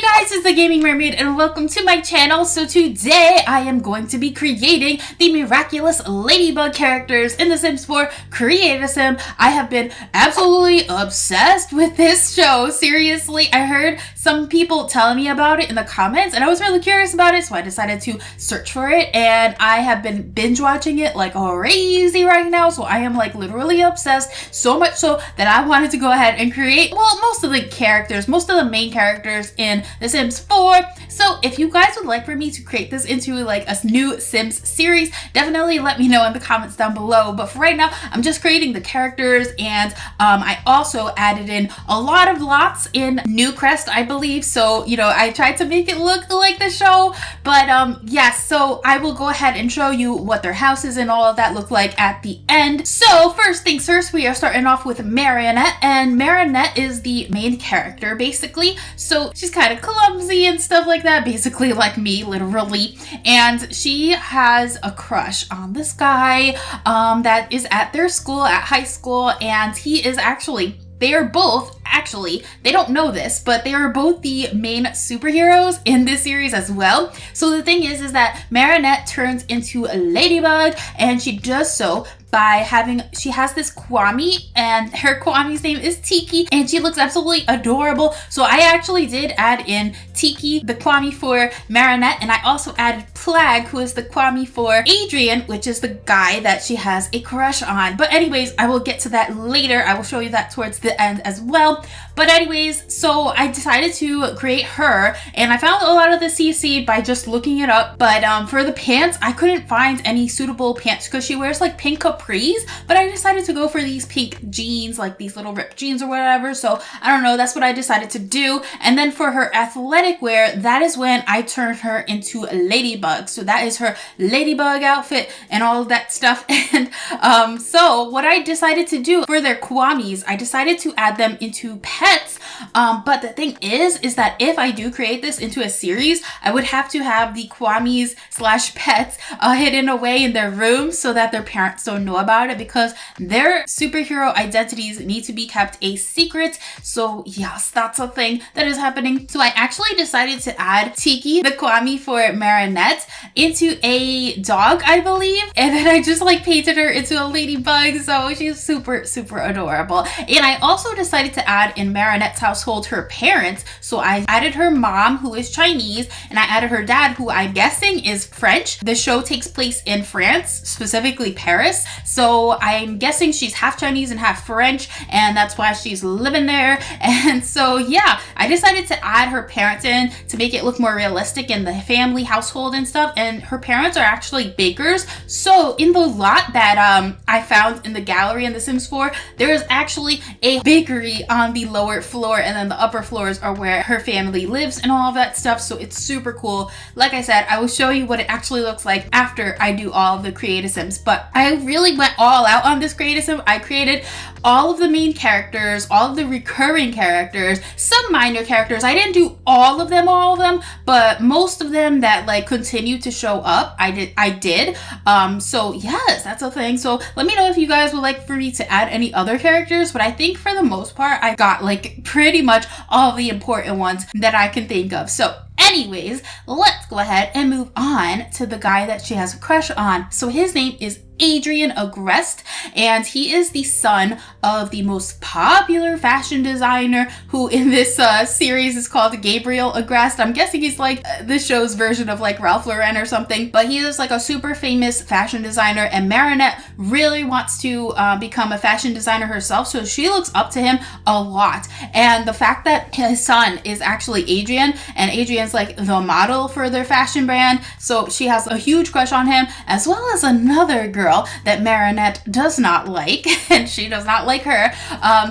guys, it's the Gaming Mermaid and welcome to my channel. So today I am going to be creating the Miraculous Ladybug characters in The Sims 4 Create a Sim. I have been absolutely obsessed with this show. Seriously, I heard some people telling me about it in the comments and I was really curious about it, so I decided to search for it, and I have been binge watching it like crazy right now. So I am like literally obsessed, so much so that I wanted to go ahead and create, well, most of the characters, most of the main characters in The Sims 4. So if you guys would like for me to create this into like a new Sims series, definitely let me know in the comments down below. But for right now, I'm just creating the characters, and I also added in a lot of lots in Newcrest, I believe. So, you know, I tried to make it look like the show, but yes, so I will go ahead and show you what their houses and all of that look like at the end. So first things first, we are starting off with Marinette, and Marinette is the main character basically. So she's kind of clumsy and stuff like that, basically like me, literally. And she has a crush on this guy that is at their school, at high school, and he is actually, they are both, actually, they don't know this, but they are both the main superheroes in this series as well. So the thing is that Marinette turns into a ladybug, and she does so by having, she has this Kwami, and her Kwami's name is Tiki, and she looks absolutely adorable. So I actually did add in Tiki, the Kwami for Marinette, and I also added Plag, who is the Kwami for Adrien, which is the guy that she has a crush on. But anyways, I will get to that later. I will show you that towards the end as well. But anyways, so I decided to create her, and I found a lot of the CC by just looking it up. But for the pants, I couldn't find any suitable pants because she wears like pink capris, but I decided to go for these pink jeans, like these little ripped jeans or whatever. So I don't know, that's what I decided to do. And then for her athletic wear, that is when I turned her into a ladybug. So that is her ladybug outfit and all of that stuff. And so what I decided to do for their Kwamis, I decided to add them into pets. But the thing is that if I do create this into a series, I would have to have the Kwamis slash pets hidden away in their rooms so that their parents don't know about it, because their superhero identities need to be kept a secret. So yes, that's a thing that is happening. So I actually decided to add Tiki, the Kwami for Marinette, into a dog, I believe, and then I just like painted her into a ladybug. So she's super adorable. And I also decided to add in Marinette's household her parents. So I added her mom, who is Chinese, and I added her dad, who I'm guessing is French. The show takes place in France, specifically Paris. So I'm guessing she's half Chinese and half French, and that's why she's living there. And so yeah, I decided to add her parents in to make it look more realistic in the family household and stuff. And her parents are actually bakers. So in the lot that I found in the gallery in The Sims 4, there is actually a bakery on the lower floor, and then the upper floors are where her family lives and all of that stuff. So it's super cool. Like I said, I will show you what it actually looks like after I do all of the Create a Sims, but I really went all out on this Create a Sim. I created all of the main characters, all of the recurring characters, some minor characters. I didn't do all of them, but most of them that like continue to show up, I did. So yes, that's a thing. So let me know if you guys would like for me to add any other characters, but I think for the most part, I got like pretty much all of the important ones that I can think of. So anyways, let's go ahead and move on to the guy that she has a crush on. So his name is Adrien Agreste, and he is the son of the most popular fashion designer, who in this series is called Gabriel Agreste. I'm guessing he's like the show's version of like Ralph Lauren or something, but he is like a super famous fashion designer, and Marinette really wants to become a fashion designer herself, so she looks up to him a lot. And the fact that his son is actually Adrien, and Adrien's like the model for their fashion brand, so she has a huge crush on him, as well as another girl that Marinette does not like, and she does not like her.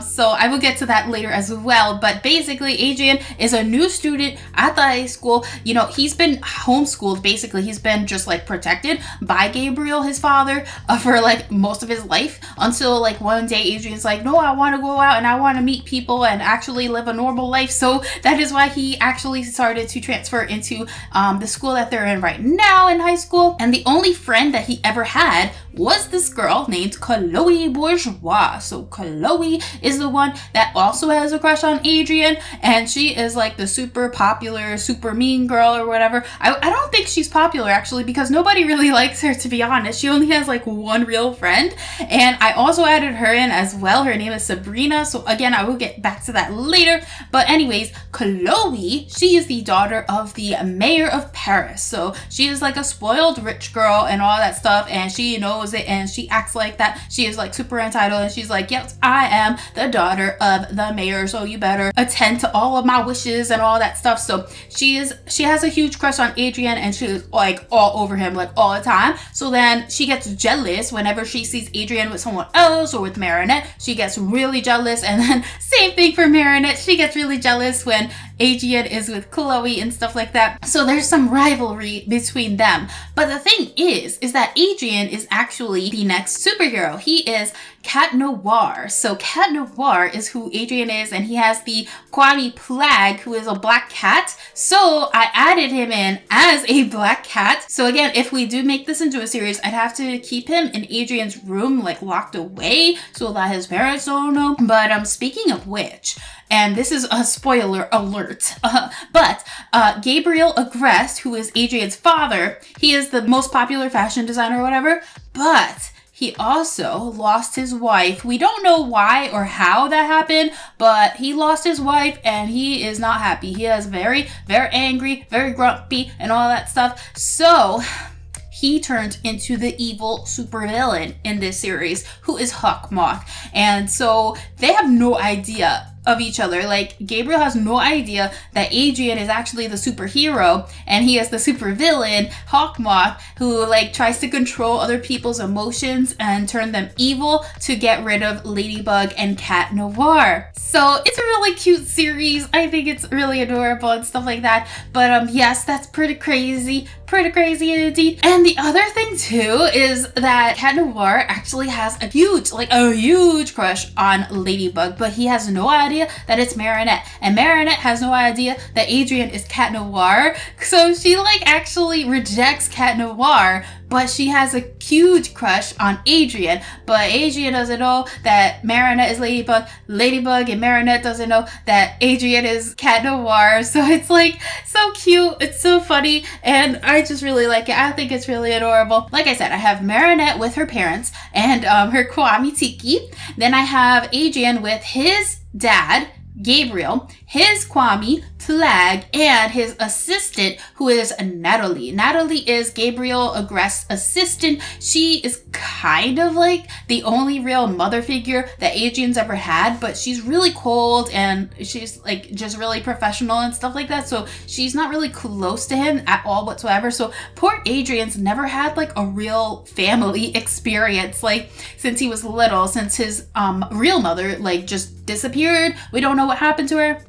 So I will get to that later as well. But basically, Adrien is a new student at the high school. You know, he's been homeschooled, basically. He's been just like protected by Gabriel, his father, for like most of his life, until like one day Adrien's like, no, I want to go out and I want to meet people and actually live a normal life. So that is why he actually started to transfer into the school that they're in right now in high school. And the only friend that he ever had was this girl named Chloe Bourgeois. So Chloe is the one that also has a crush on Adrien, and she is like the super popular, super mean girl or whatever. I don't think she's popular actually, because nobody really likes her, to be honest. She only has like one real friend, and I also added her in as well. Her name is Sabrina, so again, I will get back to that later. But anyways, Chloe, she is the daughter of the mayor of Paris. So she is like a spoiled rich girl and all that stuff, and she knows it, and she acts like that. She is like super entitled, and she's like, yes, I am the daughter of the mayor, so you better attend to all of my wishes and all that stuff. So she has a huge crush on Adrien, and she's like all over him like all the time. So then she gets jealous whenever she sees Adrien with someone else or with Marinette. She gets really jealous, and then same thing for Marinette. She gets really jealous when Adrien is with Chloe and stuff like that. So there's some rivalry between them. But the thing is that Adrien is actually the next superhero. He is Cat Noir. So Cat Noir is who Adrien is, and he has the Kwamis plague, who is a black cat. So I added him in as a black cat. So again, if we do make this into a series, I'd have to keep him in Adrien's room, like locked away, so that his parents don't know. But speaking of which, and this is a spoiler alert, but Adrien Agreste, who is Adrien's father, he is the most popular fashion designer or whatever, but he also lost his wife. We don't know why or how that happened, but he lost his wife and he is not happy. He is very, very angry, very grumpy and all that stuff. So he turned into the evil supervillain in this series, who is Hawk Moth. And so they have no idea of each other. Like, Gabriel has no idea that Adrien is actually the superhero, and he is the supervillain, Hawk Moth, who like tries to control other people's emotions and turn them evil to get rid of Ladybug and Cat Noir. So it's a really cute series. I think it's really adorable and stuff like that. But yes, that's pretty crazy indeed. And the other thing too is that Cat Noir actually has a huge crush on Ladybug, but he has no idea that it's Marinette, and Marinette has no idea that Adrien is Cat Noir. So she like actually rejects Cat Noir, but she has a huge crush on Adrien. But Adrien doesn't know that Marinette is Ladybug. Ladybug and Marinette doesn't know that Adrien is Cat Noir. So it's like so cute. It's so funny, and I just really like it. I think it's really adorable. Like I said, I have Marinette with her parents and her Kwamis Tiki. Then I have Adrien with his dad, Gabriel, his Kwamis plague, and his assistant, who is Natalie. Natalie is Adrien Agreste's assistant. She is kind of like the only real mother figure that Adrien's ever had, but she's really cold and she's like just really professional and stuff like that. So she's not really close to him at all whatsoever. So poor Adrien's never had like a real family experience, like since he was little, since his real mother like just disappeared. We don't know what happened to her.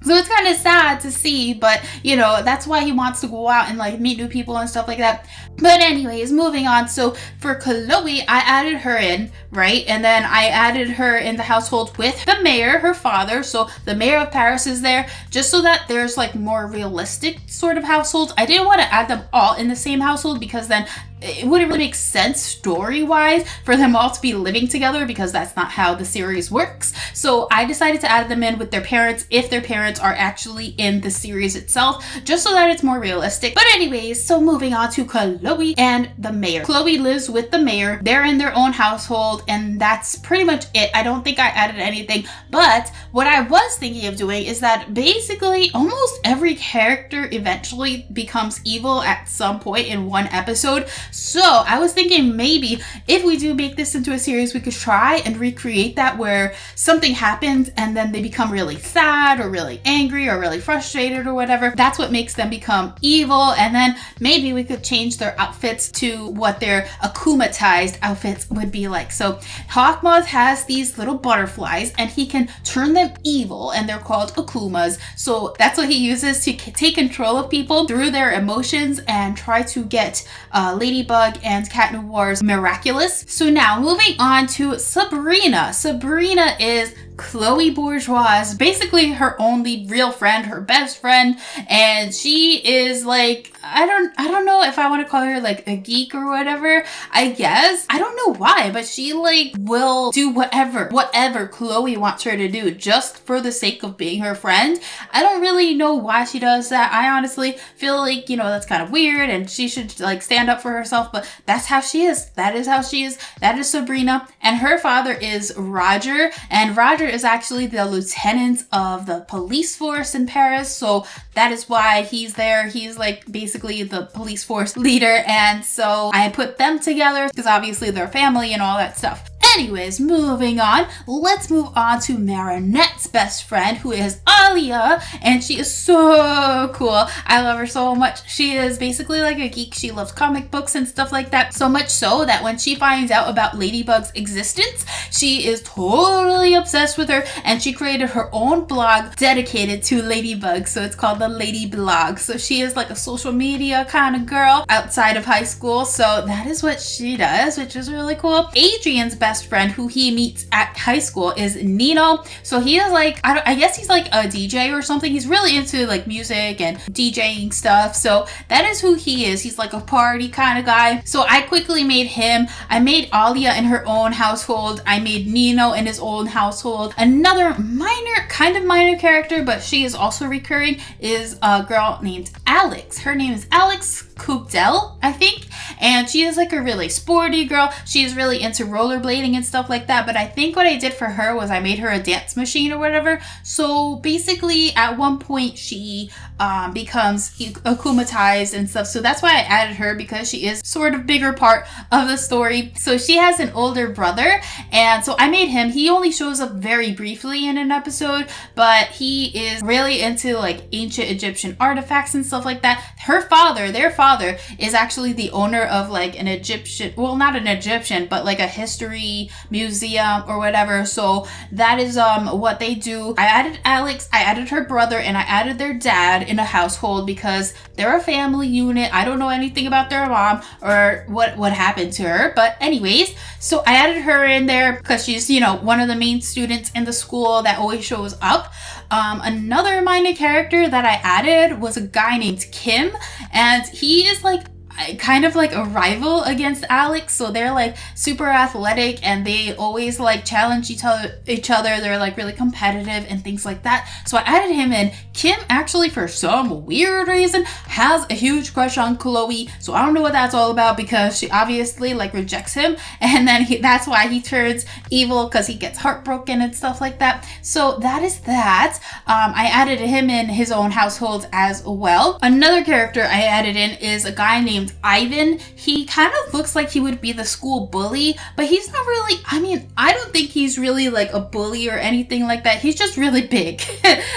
So it's kind of sad to see, but you know, that's why he wants to go out and like meet new people and stuff like that. But anyways, moving on. So for Chloe, I added her in, right? And then I added her in the household with the mayor, her father. So the mayor of Paris is there, just so that there's like more realistic sort of households. I didn't want to add them all in the same household, because then it wouldn't really make sense story-wise for them all to be living together, because that's not how the series works. So I decided to add them in with their parents, if their parents are actually in the series itself, just so that it's more realistic. But anyways, so moving on to Chloe and the mayor. Chloe lives with the mayor. They're in their own household, and that's pretty much it. I don't think I added anything, but what I was thinking of doing is that basically almost every character eventually becomes evil at some point in one episode. So I was thinking maybe if we do make this into a series, we could try and recreate that, where something happens and then they become really sad or really angry or really frustrated or whatever. That's what makes them become evil. And then maybe we could change their outfits to what their akumatized outfits would be like. So Hawk Moth has these little butterflies, and he can turn them evil, and they're called akumas. So that's what he uses to take control of people through their emotions and try to get Ladybug and Cat Noir's Miraculous. So now moving on to Sabrina. Sabrina is Chloe Bourgeois is basically her only real friend, her best friend, and she is like, I don't know if I want to call her like a geek or whatever, I guess. I don't know why, but she like will do whatever Chloe wants her to do just for the sake of being her friend. I don't really know why she does that. I honestly feel like, you know, that's kind of weird and she should like stand up for herself, but that's how she is. That is how she is. That is Sabrina. And her father is Roger, and Roger is actually the lieutenant of the police force in Paris. So that is why he's there. He's like basically the police force leader. And so I put them together because obviously they're family and all that stuff. Anyways, moving on, let's move on to Marinette's best friend, who is Alya, and she is so cool. I love her so much. She is basically like a geek. She loves comic books and stuff like that, so much so that when she finds out about Ladybug's existence, she is totally obsessed with her, and she created her own blog dedicated to Ladybug, so it's called the Lady Blog. So she is like a social media kind of girl outside of high school, so that is what she does, which is really cool. Adrien's best friend, who he meets at high school, is Nino. So he is like, I guess he's like a DJ or something. He's really into like music and DJing stuff. So that is who he is. He's like a party kind of guy. So I quickly made him. I made Alya in her own household. I made Nino in his own household. Another kind of minor character, but she is also recurring, is a girl named Alex. Her name is Alex Coopdell, I think, and she is like a really sporty girl. She's really into rollerblading and stuff like that, but I think what I did for her was I made her a dance machine or whatever. So basically at one point she becomes akumatized and stuff, so that's why I added her, because she is sort of bigger part of the story. So she has an older brother, and so I made him. He only shows up very briefly in an episode, but he is really into like ancient Egyptian artifacts and stuff like that. Their father is actually the owner of like an Egyptian, well, not an Egyptian, but like a history museum or whatever. So that is what they do. I added Alex, I added her brother, and I added their dad in a household because they're a family unit. I don't know anything about their mom or what happened to her, but anyways, so I added her in there because she's, you know, one of the main students in the school that always shows up. Another minor character that I added was a guy named Kim, and he is like kind of like a rival against Alex. So they're like super athletic and they always like challenge each other. They're like really competitive and things like that. So I added him in. Kim actually, for some weird reason, has a huge crush on Chloe. So I don't know what that's all about, because she obviously like rejects him, and then that's why he turns evil, because he gets heartbroken and stuff like that. So that is that. I added him in his own household as well. Another character I added in is a guy named Ivan. He kind of looks like he would be the school bully, but he's not really, I mean, I don't think he's really like a bully or anything like that. He's just really big.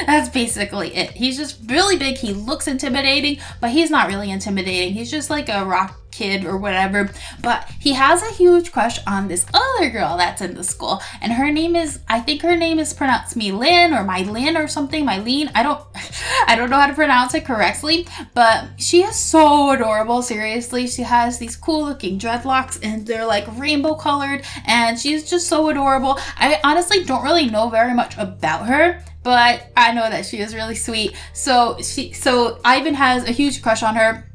That's basically it. He's just really big. He looks intimidating, but he's not really intimidating. He's just like a rock kid or whatever, but he has a huge crush on this other girl that's in the school, and her name is, I think her name is pronounced Mylin or Mylin or something. Mylene, I don't know how to pronounce it correctly, but she is so adorable. Seriously, she has these cool looking dreadlocks and they're like rainbow colored, and she's just so adorable. I honestly don't really know very much about her, but I know that she is really sweet. So Ivan has a huge crush on her.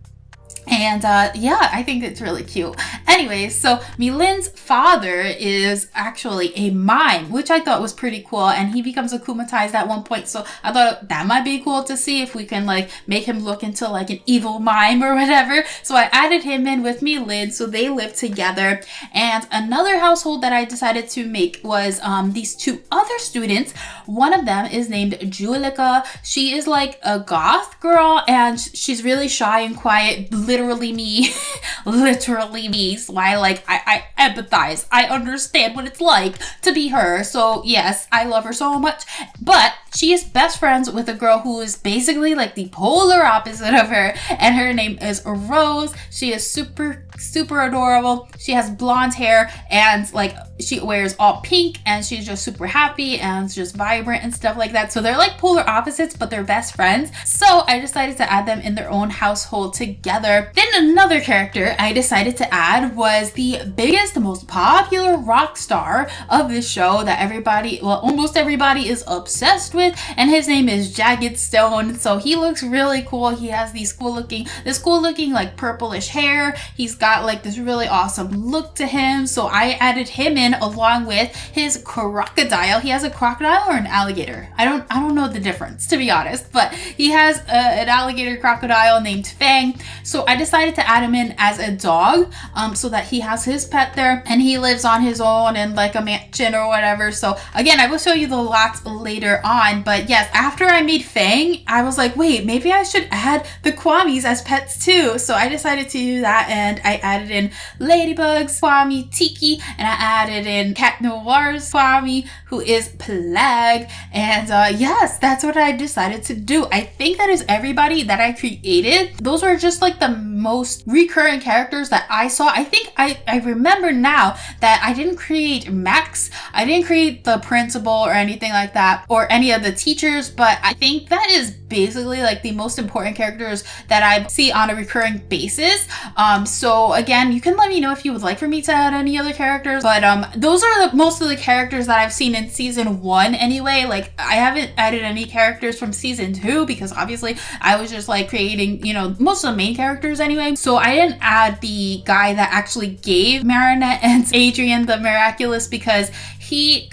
And yeah, I think it's really cute. Anyways, so Mylin's father is actually a mime, which I thought was pretty cool, and he becomes akumatized at one point. So I thought that might be cool to see if we can like make him look into like an evil mime or whatever. So I added him in with Mylin, so they live together. And another household that I decided to make was these two other students. One of them is named Julika. She is like a goth girl, and she's really shy and quiet. Literally me. So I empathize. I understand what it's like to be her. So yes, I love her so much. But she is best friends with a girl who is basically like the polar opposite of her, and her name is Rose. She is super super adorable. She has blonde hair and like she wears all pink and she's just super happy and just vibrant and stuff like that. So they're like polar opposites, but they're best friends. So I decided to add them in their own household together. Then another character I decided to add was the biggest, most popular rock star of this show that everybody, well, almost everybody is obsessed with, and his name is Jagged Stone. So he looks really cool. He has this cool looking like purplish hair. He's got like this really awesome look to him. So I added him in along with his crocodile. He has a crocodile or an alligator. I don't know the difference, to be honest, but he has an alligator crocodile named Fang. So I decided to add him in as a dog, so that he has his pet there and he lives on his own in like a mansion or whatever. So again, I will show you the lots later on, but yes, after I made Fang, I was like, wait, maybe I should add the Kwamis as pets too. So I decided to do that, and I added in Ladybug's Kwami Tiki, and I added in Cat Noir's Kwami, who is Plague. And yes, that's what I decided to do. I think that is everybody that I created. Those were just like the most recurring characters that I saw. I think I remember now that I didn't create Max. I didn't create the principal or anything like that, or any of the teachers, but I think that is basically like the most important characters that I see on a recurring basis. So again, you can let me know if you would like for me to add any other characters, but those are most of the characters that I've seen in season 1 anyway. Like I haven't added any characters from season 2 because obviously I was just like creating, you know, most of the main characters anyway. So I didn't add the guy that actually gave Marinette and Adrien the Miraculous because he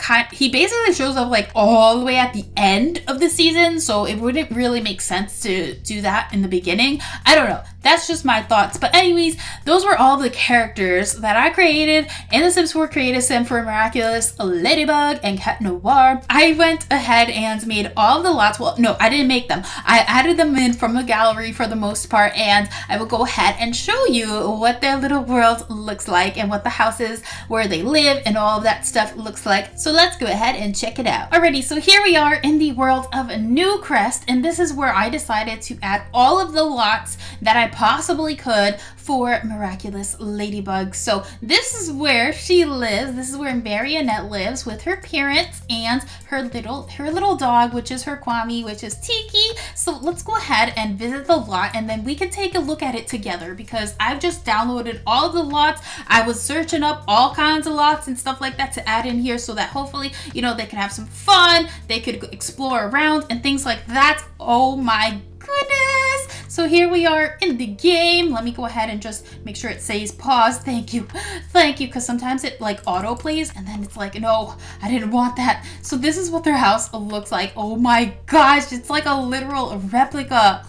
basically shows up like all the way at the end of the season, so it wouldn't really make sense to do that in the beginning. I don't know. That's just my thoughts. But anyways, those were all the characters that I created in the Sims 4 Creative Sim for Miraculous Ladybug and Cat Noir. I went ahead and made all of the lots. Well, no, I didn't make them. I added them in from the gallery for the most part, and I will go ahead and show you what their little world looks like and what the houses where they live and all of that stuff looks like. So let's go ahead and check it out. Alrighty, so here we are in the world of Newcrest, and this is where I decided to add all of the lots that I possibly could for Miraculous Ladybug. So this is where she lives. This is where Marinette lives with her parents and her little dog, which is her Kwami, which is Tiki. So let's go ahead and visit the lot, and then we can take a look at it together because I've just downloaded all of the lots. I was searching up all kinds of lots and stuff like that to add in here so that hopefully, you know, they can have some fun, they could explore around and things like that. Oh my goodness. So here we are in the game. Let me go ahead and just make sure it says pause. Thank you, because sometimes it like auto plays and then it's like, no, I didn't want that. So this is what their house looks like. Oh my gosh, it's like a literal replica.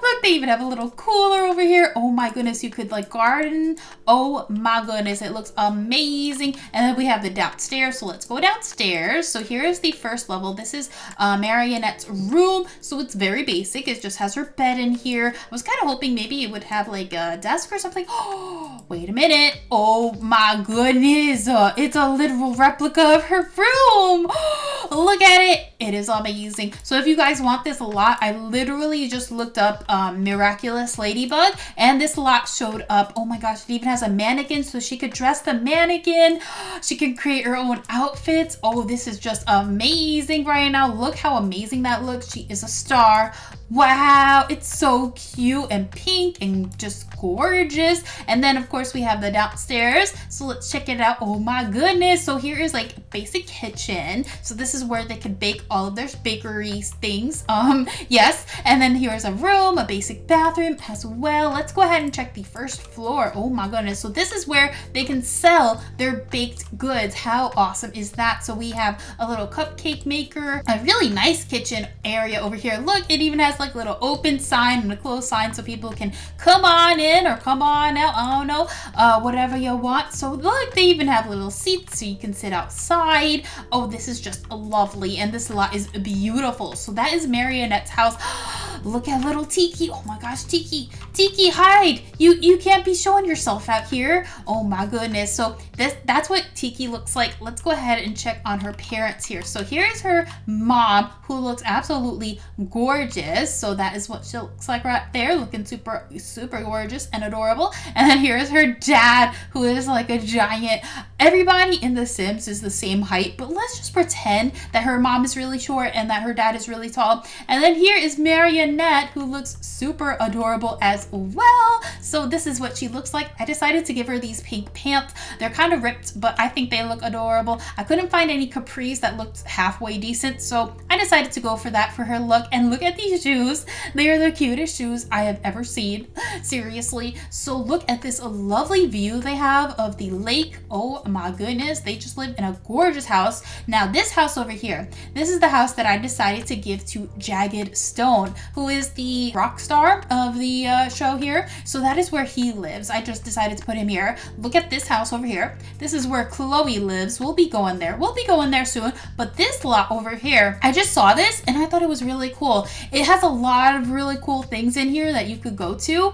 Look, they even have a little cooler over here. Oh my goodness, you could like garden. Oh my goodness, it looks amazing. And then we have the downstairs, so let's go downstairs. So here is the first level. This is Marinette's room, so it's very basic. It just has her bed in here. I was kind of hoping maybe it would have like a desk or something. Oh, wait a minute. Oh my goodness, it's a literal replica of her room. Look at it. It is amazing. So if you guys want this a lot, I literally just looked up Miraculous Ladybug, and this lot showed up. Oh my gosh, it even has a mannequin, so she could dress the mannequin. She can create her own outfits. Oh, this is just amazing right now. Look how amazing that looks. She is a star. Wow, it's so cute and pink and just gorgeous. And then of course we have the downstairs, so let's check it out. Oh my goodness. So here is like a basic kitchen. So this is where they can bake all of their bakery things. Yes. And then here's a room, a basic bathroom as well. Let's go ahead and check the first floor. Oh my goodness. So this is where they can sell their baked goods. How awesome is that? So we have a little cupcake maker, a really nice kitchen area over here. Look, it even has like a little open sign and a closed sign so people can come on in or come on out. I don't know, whatever you want. So look, they even have little seats so you can sit outside. Oh, this is just lovely. And this lot is beautiful. So that is Marinette's house. Look at little Tiki. Oh my gosh, Tiki. Tiki, hide. You can't be showing yourself out here. Oh my goodness. So that's what Tiki looks like. Let's go ahead and check on her parents here. So here is her mom, who looks absolutely gorgeous. So that is what she looks like right there, looking super, super gorgeous and adorable. And then here is her dad, who is like a giant. Everybody in The Sims is the same height, but let's just pretend that her mom is really short and that her dad is really tall. And then here is Marinette, who looks super adorable as well. So this is what she looks like. I decided to give her these pink pants. They're kind of ripped, but I think they look adorable. I couldn't find any capris that looked halfway decent, so I decided to go for that for her look. And look at these shoes. They are the cutest shoes I have ever seen. Seriously. So look at this lovely view they have of the lake. Oh my goodness, they just live in a gorgeous house. Now this house over here, this is the house that I decided to give to Jagged Stone, who is the rock star of the show here. So that is where he lives. I just decided to put him here. Look at this house over here. This is where Chloe lives. We'll be going there. We'll be going there soon. But this lot over here, I just saw this and I thought it was really cool. It has a lot of really cool things in here that you could go to.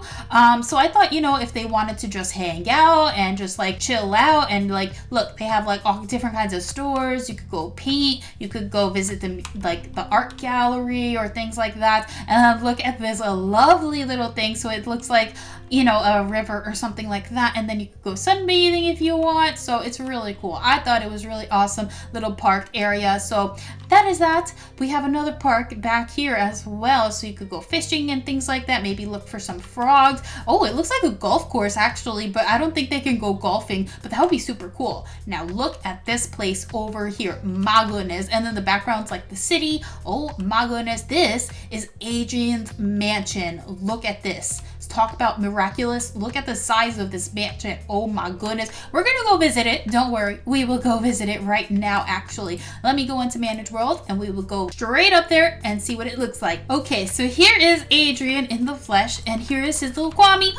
So I thought, you know, if they wanted to just hang out and just like chill out and like, look, they have like all different kinds of stores. You could go paint. You could go visit the art gallery or things like that. And look at this lovely little thing. So it looks like, you know, a river or something like that. And then you could go sunbathing if you want. So it's really cool. I thought it was really awesome little park area. So that is that. We have another park back here as well. So you could go fishing and things like that. Maybe look for some frogs. Oh, it looks like a golf course actually, but I don't think they can go golfing, but that would be super cool. Now look at this place over here. My goodness. And then the background's like the city. Oh my goodness. This is Adrien's mansion. Look at this. Let's talk about miraculous. Look at the size of this mansion. Oh my goodness. We're gonna go visit it. Don't worry. We will go visit it right now actually. Let me go into Manage World and we will go straight up there and see what it looks like. Okay, so here is Adrien in the flesh and here is his little Kwami.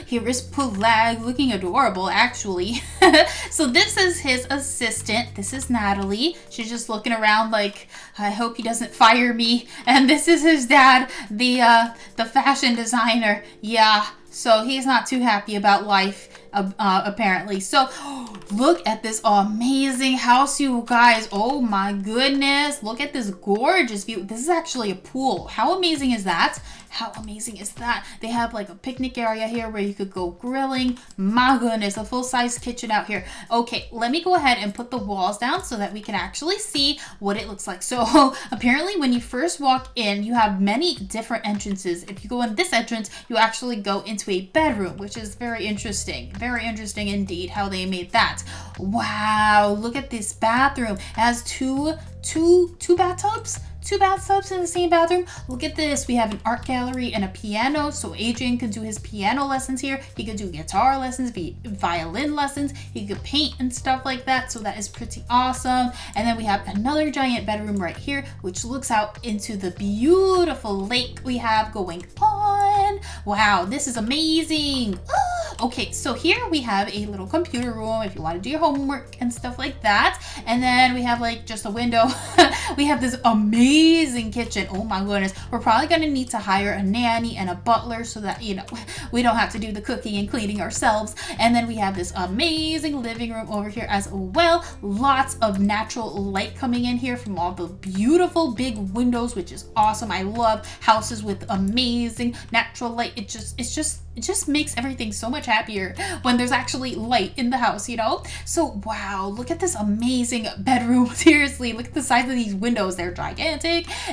Here is Pulag looking adorable actually. So this is his assistant. This is Natalie. She's just looking around like, I hope he doesn't fire me. And this is his dad, the fashion designer. Yeah, so he's not too happy about life. Apparently. So look at this amazing house, you guys. Oh my goodness. Look at this gorgeous view. This is actually a pool. How amazing is that? How amazing is that? They have like a picnic area here where you could go grilling. My goodness, a full-size kitchen out here. Okay, let me go ahead and put the walls down so that we can actually see what it looks like. So apparently when you first walk in, you have many different entrances. If you go in this entrance, you actually go into a bedroom, which is very interesting. Very interesting indeed how they made that. Wow, look at this bathroom. It has two bathtubs. Two bathtubs in the same bathroom. Look at this. We have an art gallery and a piano. So Adrien can do his piano lessons here. He could do guitar lessons, violin lessons. He could paint and stuff like that. So that is pretty awesome. And then we have another giant bedroom right here, which looks out into the beautiful lake we have going on. Wow, this is amazing. Okay, so here we have a little computer room if you want to do your homework and stuff like that. And then we have like just a window. We have this amazing kitchen. Oh my goodness. We're probably going to need to hire a nanny and a butler so that, you know, we don't have to do the cooking and cleaning ourselves. And then we have this amazing living room over here as well. Lots of natural light coming in here from all the beautiful big windows, which is awesome. I love houses with amazing natural light. It just makes everything so much happier when there's actually light in the house, you know? So, wow, look at this amazing bedroom. Seriously, look at the size of these windows. They're gigantic.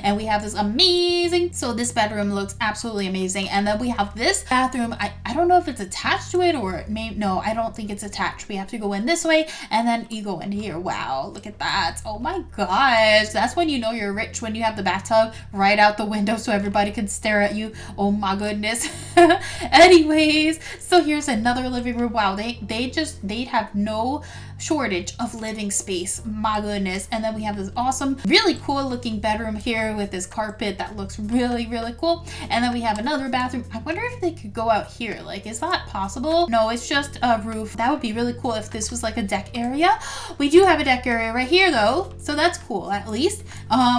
And we have this amazing, so this bedroom looks absolutely amazing. And then we have this bathroom. I don't know if it's attached to it or it may, no, I don't think it's attached. We have to go in this way and then you go in here. Wow, look at that. Oh my gosh. That's when you know you're rich, when you have the bathtub right out the window so everybody can stare at you. Oh my goodness. Anyways, so here's another living room. Wow, they have no shortage of living space. My goodness. And then we have this awesome, really cool looking bedroom here with this carpet that looks really, really cool. And then we have another bathroom. I wonder if they could go out here. Like, is that possible? No, it's just a roof. That would be really cool if this was like a deck area. We do have a deck area right here though, so that's cool at least.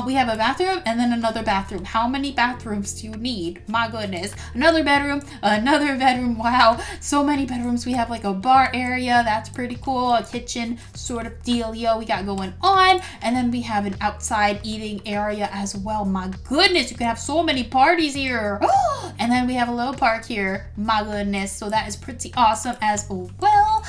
We have a bathroom and then another bathroom. How many bathrooms do you need? My goodness. Another bedroom, another bedroom. Wow, so many bedrooms. We have like a bar area. That's pretty cool. A kitchen sort of dealio we got going on. And then we have an outside eating area as well. My goodness, you can have so many parties here. And then we have a little park here. My goodness, so that is pretty awesome as well.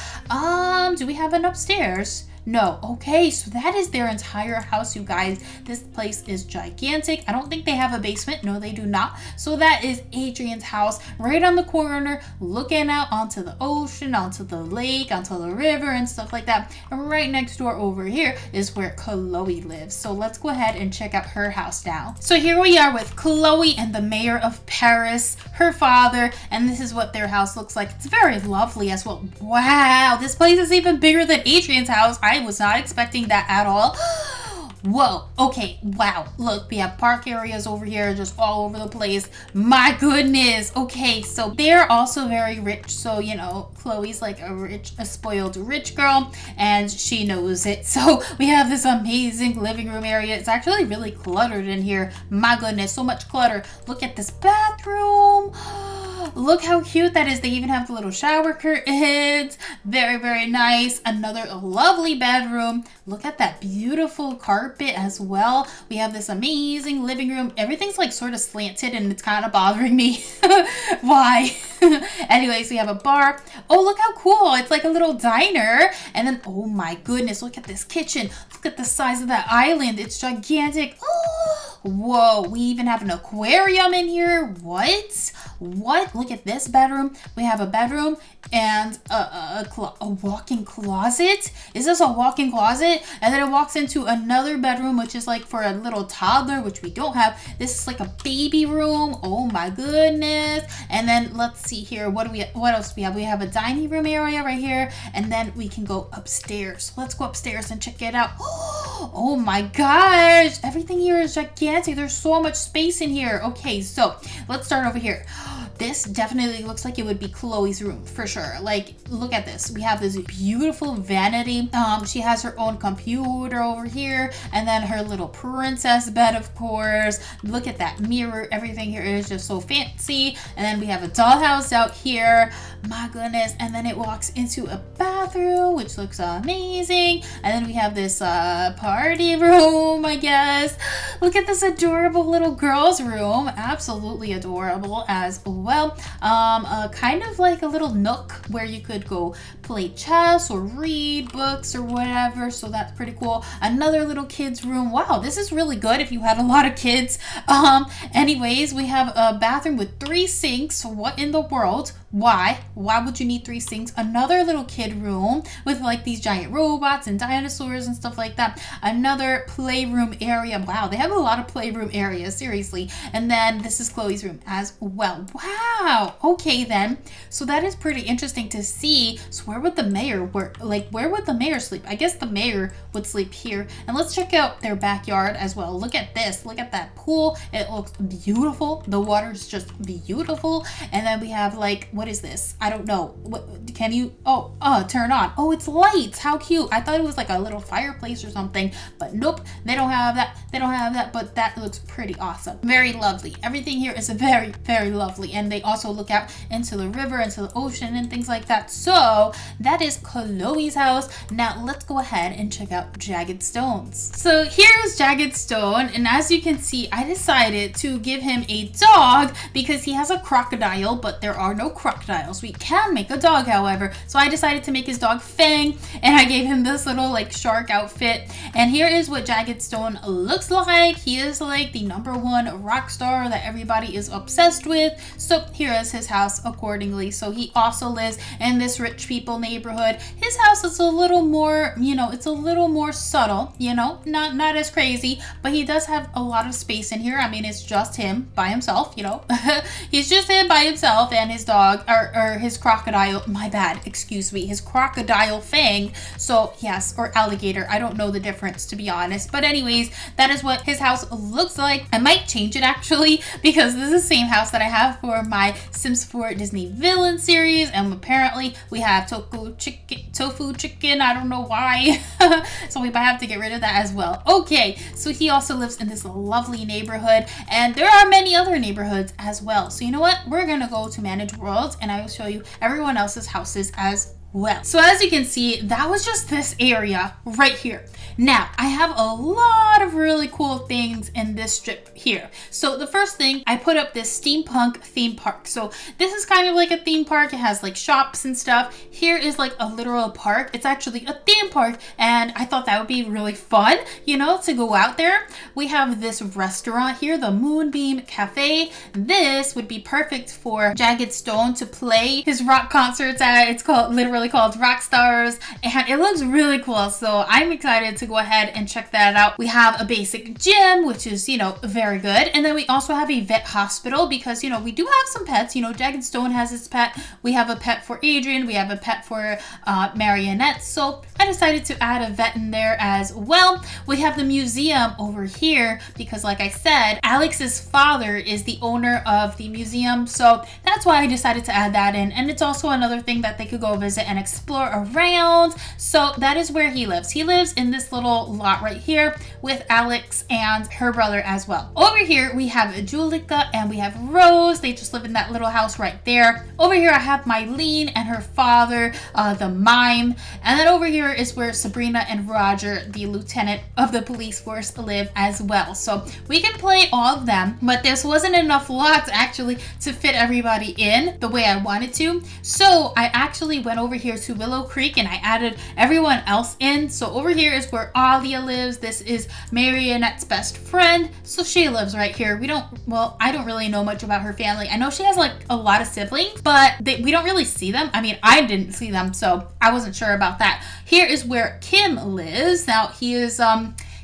Do we have an upstairs? No. Okay, so that is their entire house, you guys. This place is gigantic. I don't think they have a basement. No, they do not. So that is Adrien's house right on the corner, looking out onto the ocean, onto the lake, onto the river and stuff like that. And right next door over here is where Chloe lives. So let's go ahead and check out her house now. So here we are with Chloe and the mayor of Paris, her father, and this is what their house looks like. It's very lovely as well. Wow, this place is even bigger than Adrien's house. I was not expecting that at all. Whoa, okay, wow. Look, we have park areas over here just all over the place. My goodness. Okay, so they're also very rich. So, you know, Chloe's like a spoiled rich girl, and she knows it. So we have this amazing living room area. It's actually really cluttered in here. My goodness, so much clutter. Look at this bathroom. Look how cute that is. They even have the little shower curtains. Very, very nice. Another lovely bedroom. Look at that beautiful carpet as well. We have this amazing living room. Everything's like sort of slanted and it's kind of bothering me. Why? Anyways, we have a bar. Oh, look how cool. It's like a little diner. And then, oh my goodness, look at this kitchen. Look at the size of that island. It's gigantic. Oh, whoa, we even have an aquarium in here. What? Look at this bedroom. We have a bedroom and a walk-in closet. Is this a walk-in closet? And then it walks into another bedroom, which is like for a little toddler, which we don't have. This is like a baby room. Oh my goodness. And then let's see here. What else do we have? We have a dining room area right here, and then we can go upstairs. Let's go upstairs and check it out. Oh my gosh, everything here is gigantic. There's so much space in here. Okay, so let's start over here. This definitely looks like it would be Chloe's room for sure. Like, look at this. We have this beautiful vanity. She has her own computer over here, and then her little princess bed, of course. Look at that mirror. Everything here is just so fancy. And then we have a dollhouse out here. My goodness. And then it walks into a bathroom, which looks amazing. And then we have this party room, I guess. Look at this adorable little girl's room. Absolutely adorable as well. Kind of like a little nook where you could go play chess or read books or whatever. So that's pretty cool. Another little kid's room. Wow, this is really good if you had a lot of kids. Anyways, we have a bathroom with 3 sinks. What in the world? Why would you need 3 sinks? Another little kid room with like these giant robots and dinosaurs and stuff like that. Another playroom area. Wow, they have a lot of playroom areas, seriously. And then this is Chloe's room as well. Wow. Okay then. So that is pretty interesting to see. So where would the mayor work? Like, where would the mayor sleep? I guess the mayor would sleep here. And let's check out their backyard as well. Look at this. Look at that pool. It looks beautiful. The water's just beautiful. And then we have like, what is this? I don't know. What can you? Turn on. Oh, it's lights. How cute. I thought it was like a little fireplace or something, but nope, they don't have that. They don't have that, but that looks pretty awesome. Very lovely. Everything here is very, very lovely. And they also look out into the river, into the ocean and things like that. So that is Chloe's house. Now let's go ahead and check out Jagged Stones. So here's Jagged Stone, and as you can see, I decided to give him a dog because he has a crocodile, but there are no crocodiles. We can make a dog, however. So I decided to make his dog Fang, and I gave him this little like shark outfit. And here is what Jagged Stone looks like. He is like the #1 rock star that everybody is obsessed with. So here is his house accordingly. So he also lives in this rich people neighborhood. His house is a little more, you know, it's a little more subtle, you know, not as crazy, but he does have a lot of space in here. I mean, it's just him by himself, you know. He's just him by himself and his dog, or his crocodile, my bad, excuse me, his crocodile Fang. So yes, or alligator, I don't know the difference, to be honest. But anyways, that is what his house looks like. I might change it actually, because this is the same house that I have for my Sims 4 Disney Villain series, and apparently we have tofu chicken, I don't know why. So we might have to get rid of that as well. Okay, so he also lives in this lovely neighborhood, and there are many other neighborhoods as well. So you know what, we're gonna go to Manage Worlds and I will show you everyone else's houses as well. So as you can see, that was just this area right here. Now, I have a lot of really cool things in this strip here. So the first thing, I put up this steampunk theme park. So this is kind of like a theme park. It has like shops and stuff. Here is like a literal park. It's actually a theme park, and I thought that would be really fun, you know, to go out there. We have this restaurant here, the Moonbeam Cafe. This would be perfect for Jagged Stone to play his rock concerts at. It's literally called Rock Stars, and it looks really cool. So I'm excited to go ahead and check that out. We have a basic gym, which is, you know, very good. And then we also have a vet hospital because, you know, we do have some pets. You know, Jagged Stone has his pet. We have a pet for Adrien. We have a pet for Marinette. So I decided to add a vet in there as well. We have the museum over here because, like I said, Alex's father is the owner of the museum. So that's why I decided to add that in. And it's also another thing that they could go visit and explore around. So that is where he lives. He lives in this little lot right here with Alex and her brother as well. Over here we have Julika and we have Rose. They just live in that little house right there. Over here I have Mylene and her father, the mime. And then over here is where Sabrina and Roger, the lieutenant of the police force, live as well. So we can play all of them, but this wasn't enough lots actually to fit everybody in the way I wanted to. So I actually went over here to Willow Creek and I added everyone else in. So over here is where Alya lives. This is Marinette's best friend. So she lives right here. I don't really know much about her family. I know she has like a lot of siblings, but we don't really see them. I mean, I didn't see them, so I wasn't sure about that. Here is where Kim lives. Now he is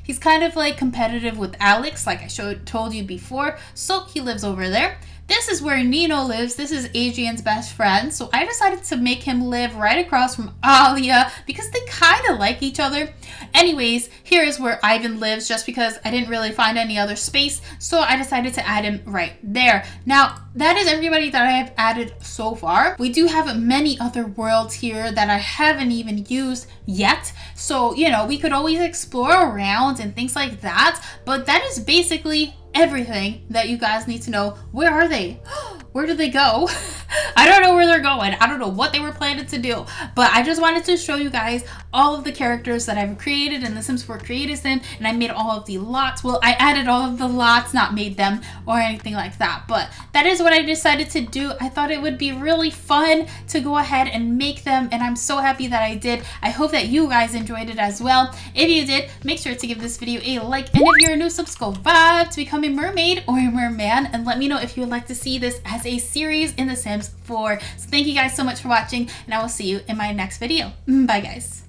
he's kind of like competitive with Alex, like I told you before. So he lives over there. This is where Nino lives. This is Adrien's best friend. So I decided to make him live right across from Alya because they kind of like each other. Anyways, here is where Ivan lives just because I didn't really find any other space. So I decided to add him right there. Now, that is everybody that I have added so far. We do have many other worlds here that I haven't even used yet. So, you know, we could always explore around and things like that. But that is basically everything that you guys need to know. Where are they? Where did they go? I don't know where they're going. I don't know what they were planning to do, but I just wanted to show you guys all of the characters that I've created in the Sims 4 Creative Sim, and I made all of the lots. Well, I added all of the lots, not made them or anything like that, but that is what I decided to do. I thought it would be really fun to go ahead and make them, and I'm so happy that I did. I hope that you guys enjoyed it as well. If you did, make sure to give this video a like, and if you're a new subscribe to become a mermaid or a merman, and let me know if you would like to see this as a series in the Sims 4. So thank you guys so much for watching, and I will see you in my next video. Bye guys.